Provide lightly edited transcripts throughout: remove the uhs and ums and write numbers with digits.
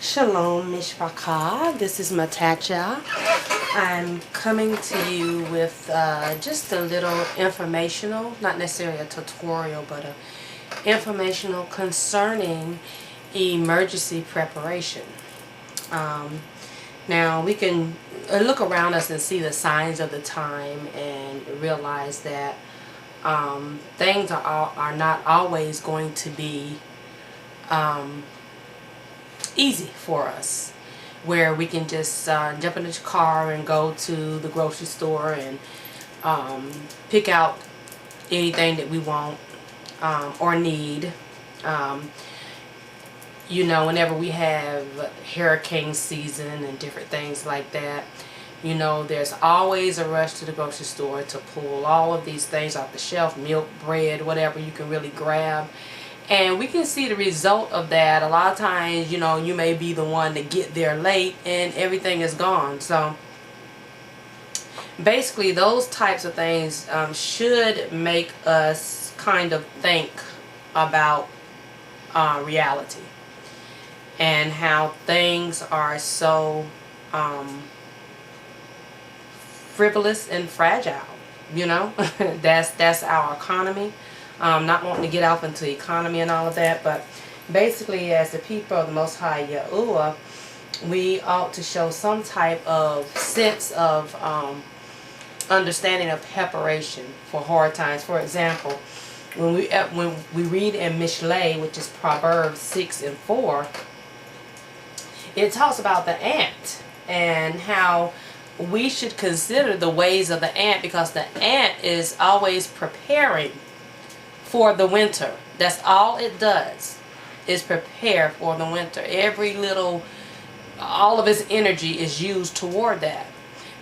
Shalom Mishpachah, this is Matacha. I'm coming to you with just a little informational, not necessarily a tutorial, but a informational concerning emergency preparation. Now we can look around us and see the signs of the time and realize that things are not always going to be easy for us, where we can just jump in the car and go to the grocery store and pick out anything that we want or need. You know, whenever we have hurricane season and different things like that, you know, there's always a rush to the grocery store to pull all of these things off the shelf, milk, bread, whatever you can really grab. And we can see the result of that. A lot of times, you know, you may be the one to get there late and everything is gone. So basically those types of things should make us kind of think about reality and how things are so frivolous and fragile. You know, that's our economy. Not wanting to get off into economy and all of that, but basically as the people of the Most High Yahuwah, we ought to show some type of sense of understanding of preparation for hard times. For example, when we read in Mishlei, which is Proverbs 6:4, it talks about the ant and how we should consider the ways of the ant, because the ant is always preparing for the winter. That's all it does, is prepare for the winter. All of its energy is used toward that.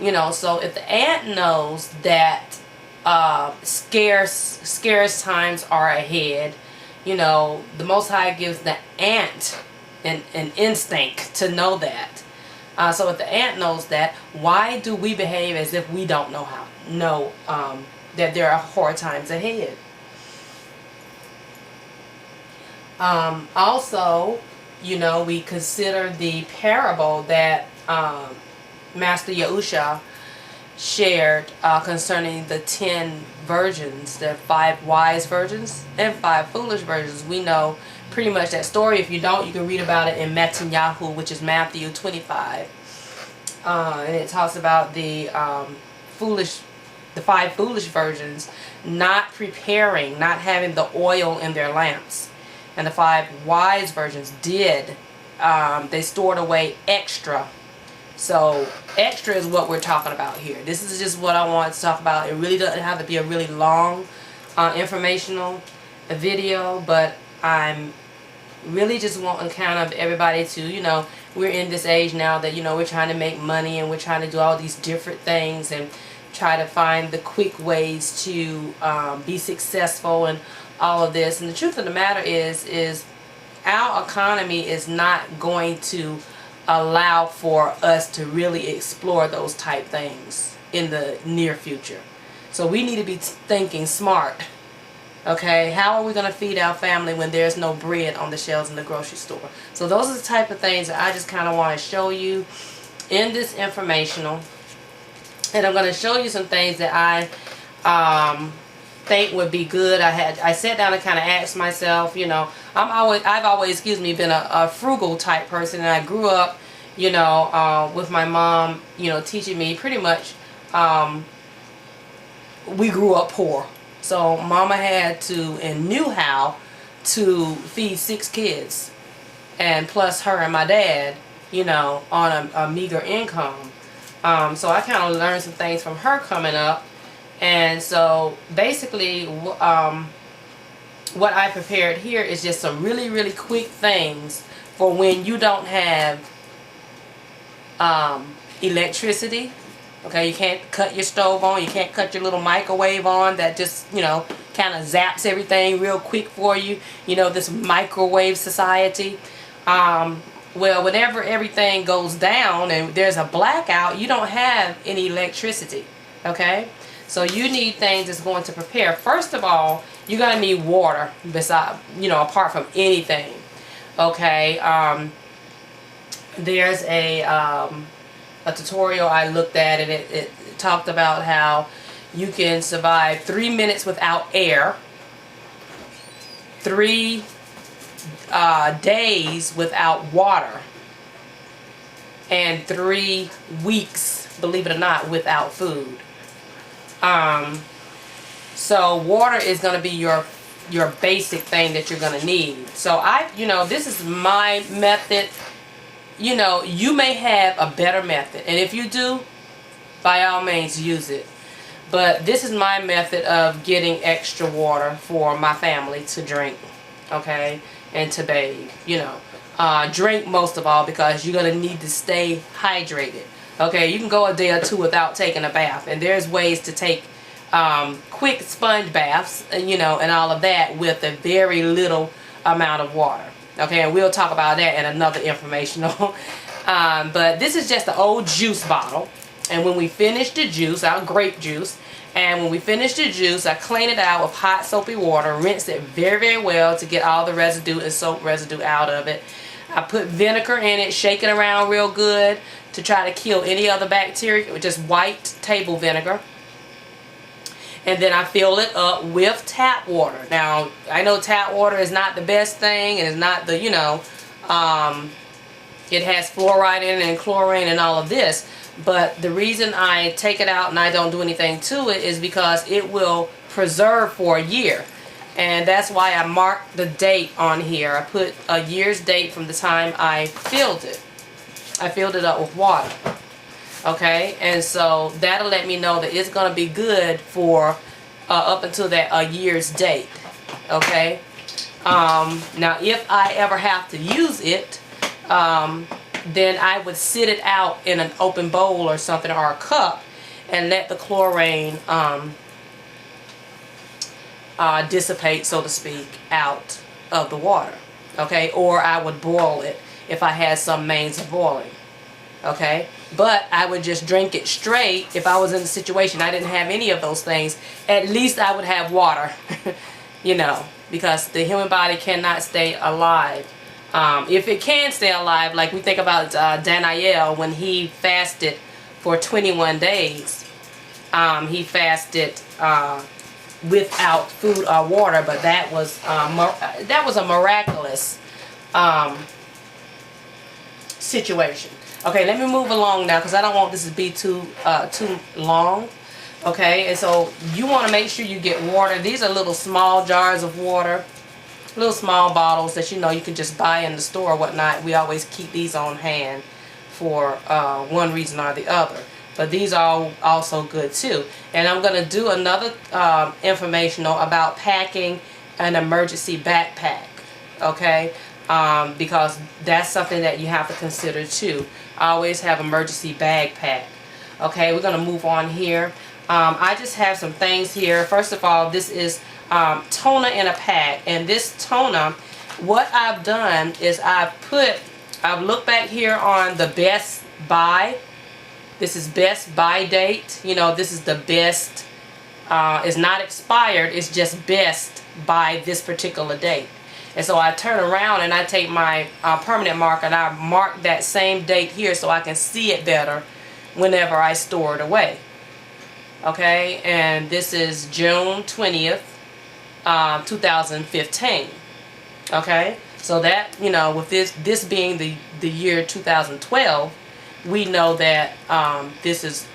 You know, so if the ant knows that scarce times are ahead, you know, the Most High gives the ant an instinct to know that. So if the ant knows that, why do we behave as if we don't know that there are hard times ahead? Also, you know, we consider the parable that Master Yahusha shared concerning the 10 virgins, the 5 wise virgins and 5 foolish virgins. We know pretty much that story. If you don't, you can read about it in Netanyahu, which is Matthew 25. And it talks about the 5 foolish virgins not preparing, not having the oil in their lamps. And the 5 wise virgins did. They stored away extra. So extra is what we're talking about here. This is just what I want to talk about. It really doesn't have to be a really long informational video, but I'm really just wanting kind of everybody to, you know, we're in this age now that, you know, we're trying to make money and we're trying to do all these different things and try to find the quick ways to be successful and all of this. And the truth of the matter is our economy is not going to allow for us to really explore those type things in the near future. So we need to be thinking smart. Okay, how are we going to feed our family when there's no bread on the shelves in the grocery store? So those are the type of things that I just kind of want to show you in this informational. And I'm going to show you some things that I think would be good. I sat down and kind of asked myself, you know, I've always been a frugal type person, and I grew up, you know, with my mom, you know, teaching me pretty much. We grew up poor, so mama had to and knew how to feed 6 kids, and plus her and my dad, you know, on a meager income. So I kind of learned some things from her coming up. And so basically what I prepared here is just some really quick things for when you don't have electricity. Okay, you can't cut your stove on, you can't cut your little microwave on that just, you know, kind of zaps everything real quick for you. You know, this microwave society. Well, whenever everything goes down and there's a blackout, you don't have any electricity. Okay? So you need things that's going to prepare. First of all, you're going to need water, beside, you know, apart from anything. Okay, there's a tutorial I looked at, and it talked about how you can survive 3 minutes without air, 3 days without water, and 3 weeks, believe it or not, without food. So water is going to be your basic thing that you're going to need. So this is my method. You may have a better method, and if you do, by all means use it. But this is my method of getting extra water for my family to drink, okay, and to bathe. Drink most of all, because you're going to need to stay hydrated. Okay, you can go a day or 2 without taking a bath, and there's ways to take quick sponge baths, and all of that with a very little amount of water. Okay, and we'll talk about that in another informational. But this is just an old juice bottle, and when we finish the juice, our grape juice, and when we finish the juice, I clean it out with hot soapy water, rinse it very, very well to get all the residue and soap residue out of it. I put vinegar in it, shake it around real good to try to kill any other bacteria with just white table vinegar. And then I fill it up with tap water. Now, I know tap water is not the best thing, and it's not the, it has fluoride in it and chlorine and all of this. But the reason I take it out and I don't do anything to it is because it will preserve for a year. And that's why I marked the date on here. I put a year's date from the time I filled it. I filled it up with water. Okay, and so that'll let me know that it's going to be good for up until that a year's date. Okay, now if I ever have to use it, then I would sit it out in an open bowl or something, or a cup, and let the chlorine dissipate, so to speak, out of the water. Okay, or I would boil it if I had some means of boiling. Okay, but I would just drink it straight. If I was in a situation I didn't have any of those things, at least I would have water. Because the human body cannot stay alive. If it can stay alive, like we think about Daniel, when he fasted for 21 days, he fasted without food or water, but that was a miraculous situation. Okay, let me move along now, because I don't want this to be too long. Okay, and so you want to make sure you get water. These are little small jars of water, little small bottles that you can just buy in the store or whatnot. We always keep these on hand for one reason or the other. But these are also good too. And I'm going to do another informational about packing an emergency backpack. Okay, because that's something that you have to consider too. Always have emergency bag pack. Okay, we're going to move on here. I just have some things here. First of all, this is toner in a pack, and this toner, what I've done is I've looked back here on the best buy. This is best buy date. This is the best, it's not expired, it's just best by this particular date. And so I turn around and I take my permanent marker and I mark that same date here so I can see it better whenever I store it away. Okay, and this is June 20th, 2015. Okay, so that, with this being the year 2012, we know that this is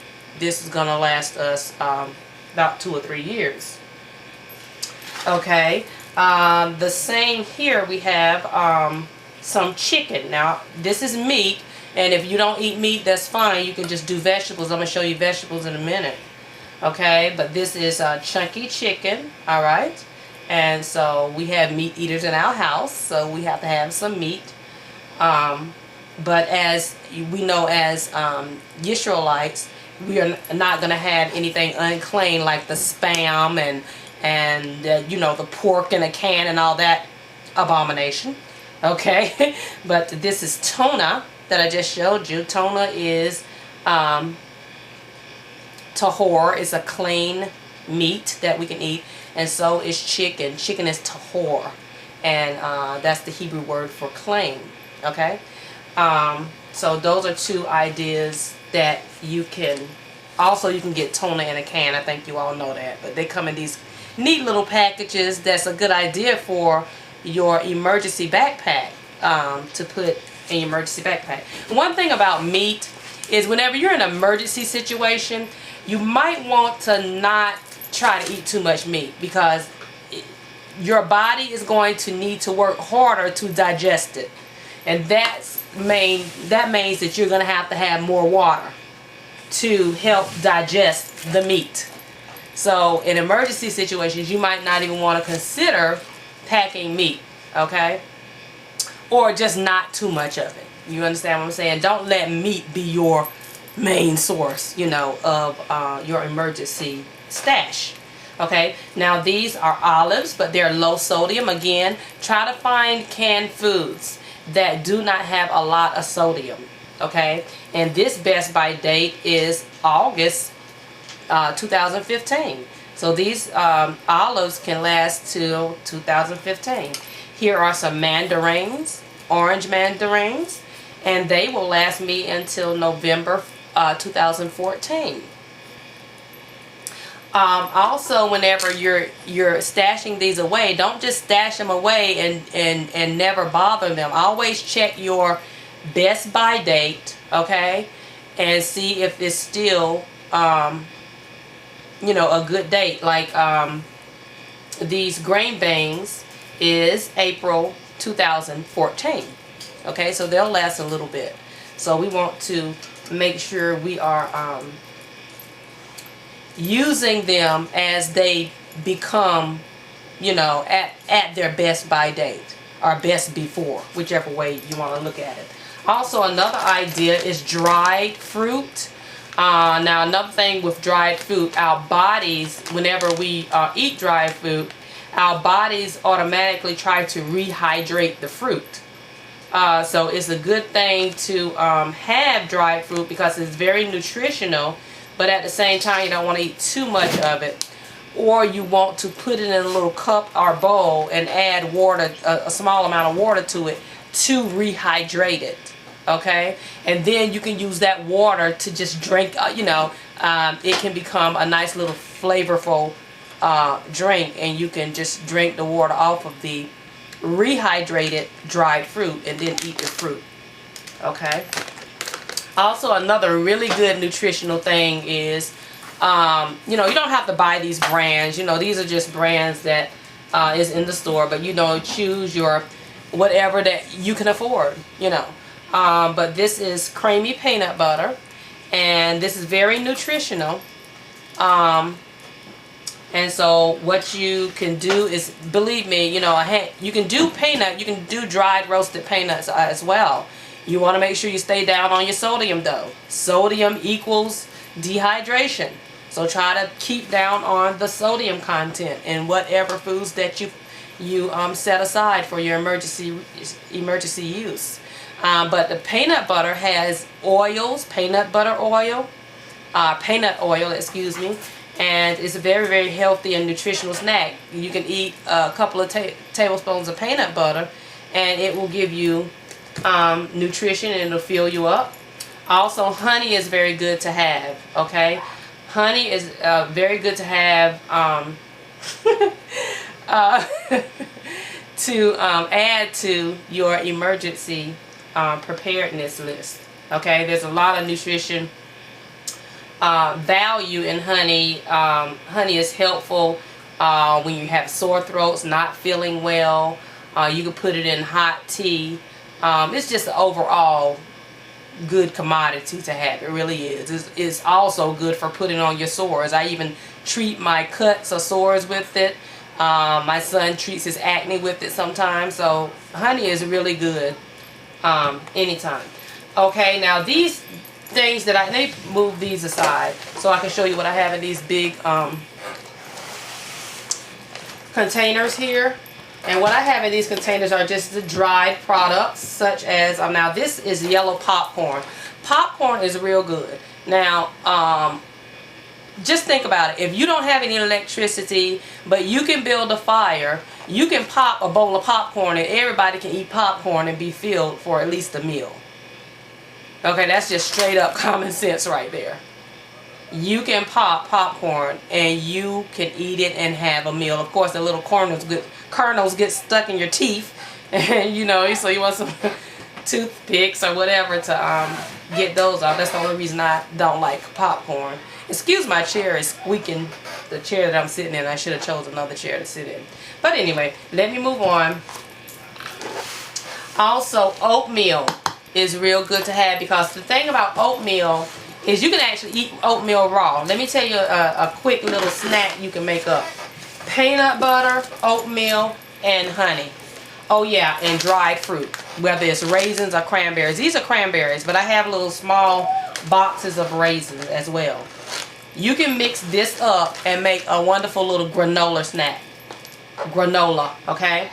going to last us about 2 or 3 years. Okay, the same here, we have some chicken. Now, this is meat, and if you don't eat meat, that's fine. You can just do vegetables. I'm going to show you vegetables in a minute. Okay, but this is chunky chicken, alright? And so we have meat eaters in our house, so we have to have some meat. But as we know, as Israelites, we are not going to have anything unclean like the spam and the pork in a can and all that abomination. Okay, but this is tuna that I just showed you. Tuna is tahor, is a clean meat that we can eat, and so is chicken. Chicken is tahor, and that's the Hebrew word for clean. Okay, So those are two ideas that you can. Also, you can get tuna in a can. I think you all know that. But they come in these neat little packages. That's a good idea for your emergency backpack, to put in your emergency backpack. One thing about meat is whenever you're in an emergency situation, you might want to not try to eat too much meat, because your body is going to need to work harder to digest it. And that means that you're going to have more water to help digest the meat. So in emergency situations, you might not even want to consider packing meat, okay? Or just not too much of it. You understand what I'm saying? Don't let meat be your main source, you know, of your emergency stash. Okay, now these are olives, but they're low sodium. Again, try to find canned foods that do not have a lot of sodium. Okay, and this best by date is August 2015. So these olives can last till 2015. Here are some mandarins, orange mandarins, and they will last me until November 2014. Also, whenever you're stashing these away, don't just stash them away and never bother them. Always check your best by date, okay, and see if it's still you know, a good date. Like these grain beans is April 2014. Okay, so they'll last a little bit. So we want to make sure we are using them as they become, you know, at their best by date, or best before, whichever way you want to look at it. Also, another idea is dried fruit. Now, another thing with dried fruit, our bodies, whenever we eat dried fruit, our bodies automatically try to rehydrate the fruit. So it's a good thing to have dried fruit, because it's very nutritional, but at the same time you don't want to eat too much of it. Or you want to put it in a little cup or bowl and add water, a small amount of water to it to rehydrate it. Okay, and then you can use that water to just drink. You know, it can become a nice little flavorful drink, and you can just drink the water off of the rehydrated dried fruit and then eat the fruit. Okay. Also, another really good nutritional thing is, you know, you don't have to buy these brands. You know, these are just brands that is in the store, but you know, choose your whatever that you can afford. You know, but this is creamy peanut butter, and this is very nutritional. And so what you can do is, believe me, you know, you can do peanut, you can do dried roasted peanuts as well. You want to make sure you stay down on your sodium though. Sodium equals dehydration. So try to keep down on the sodium content in whatever foods that you set aside for your emergency use. But the peanut butter has oils, peanut oil, excuse me, and it's a very, very healthy and nutritional snack. You can eat a couple of tablespoons of peanut butter, and it will give you nutrition, and it'll fill you up. Also, honey is very good to have. Okay, honey is very good to have to add to your emergency preparedness list. Okay, there's a lot of nutrition value in honey. Honey is helpful when you have sore throats, not feeling well. You can put it in hot tea. It's just an overall good commodity to have. It really is. It's also good for putting on your sores. I even treat my cuts or sores with it. My son treats his acne with it sometimes. So honey is really good anytime. Okay, now these things that let me move these aside so I can show you what I have in these big containers here. And what I have in these containers are just the dried products, such as, now this is yellow popcorn. Popcorn is real good. Now, just think about it. If you don't have any electricity, but you can build a fire, you can pop a bowl of popcorn and everybody can eat popcorn and be filled for at least a meal. Okay, that's just straight up common sense right there. You can pop popcorn and you can eat it and have a meal. Of course, the little kernels get stuck in your teeth, and you know, so you want some toothpicks or whatever to get those off. That's the only reason I don't like popcorn. Excuse my chair is squeaking. The chair that I'm sitting in, I should have chosen another chair to sit in. But anyway, let me move on. Also, oatmeal is real good to have, because the thing about oatmeal is you can actually eat oatmeal raw. Let me tell you a quick little snack you can make up. Peanut butter, oatmeal, and honey. Oh yeah, and dried fruit, whether it's raisins or cranberries. These are cranberries, but I have little small boxes of raisins as well. You can mix this up and make a wonderful little granola snack. Granola, okay?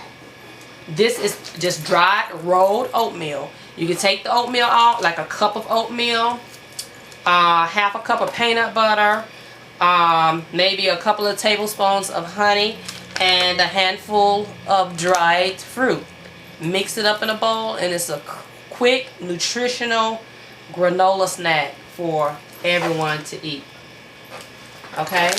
This is just dried, rolled oatmeal. You can take the oatmeal out, like a cup of oatmeal, half a cup of peanut butter, maybe a couple of tablespoons of honey, and a handful of dried fruit. Mix it up in a bowl, and it's a quick, nutritional granola snack for everyone to eat. Okay?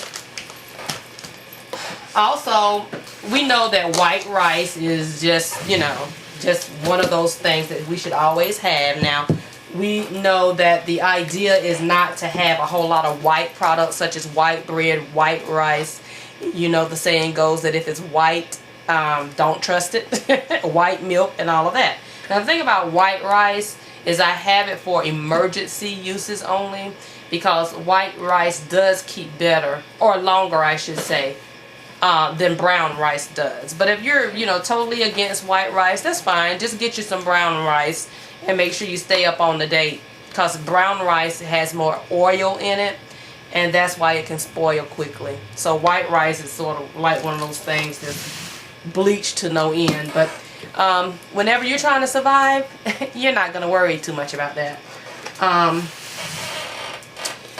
Also, we know that white rice is just, you know, just one of those things that we should always have. Now, we know that the idea is not to have a whole lot of white products such as white bread, white rice. You know, the saying goes that if it's white, don't trust it. White milk and all of that. Now, the thing about white rice is I have it for emergency uses only, because white rice does keep better, or longer I should say, than brown rice does. But if you're, you know, totally against white rice, that's fine. Just get you some brown rice and make sure you stay up on the date, because brown rice has more oil in it, and that's why it can spoil quickly. So white rice is sort of like one of those things that's bleached to no end. But whenever you're trying to survive, you're not going to worry too much about that.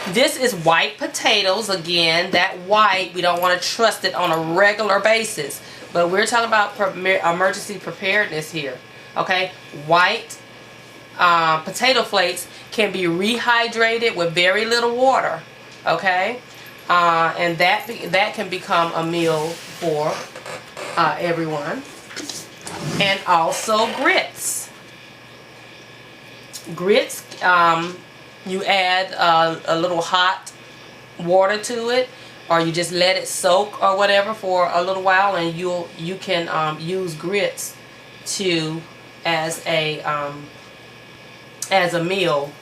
This is white potatoes. Again, that white, we don't want to trust it on a regular basis. But we're talking about emergency preparedness here. Okay, white potato flakes can be rehydrated with very little water. Okay, and that can become a meal for everyone. And also grits. Grits, you add a little hot water to it, or you just let it soak or whatever for a little while, and you can use grits as a meal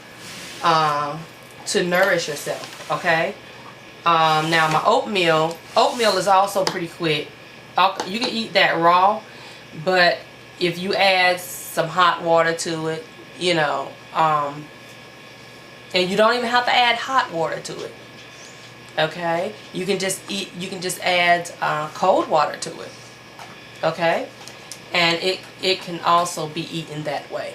to nourish yourself. Okay. Now my oatmeal is also pretty quick. You can eat that raw, but if you add some hot water to it, you know, and you don't even have to add hot water to it. Okay, you can just add cold water to it. Okay, and it can also be eaten that way.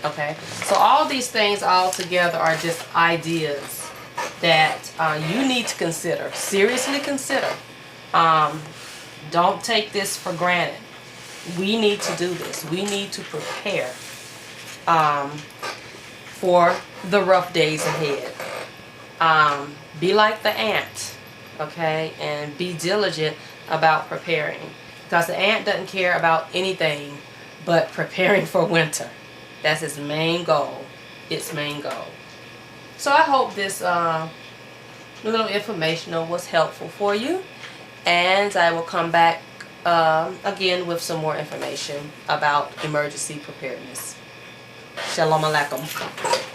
Okay, so all these things all together are just ideas that you need to consider, seriously consider. Don't take this for granted. We need to do this. We need to prepare for the rough days ahead. Be like the ant, okay, and be diligent about preparing, because the ant doesn't care about anything but preparing for winter. That's its main goal. Its main goal. So I hope this little informational was helpful for you, and I will come back again with some more information about emergency preparedness. Shalom Aleichem.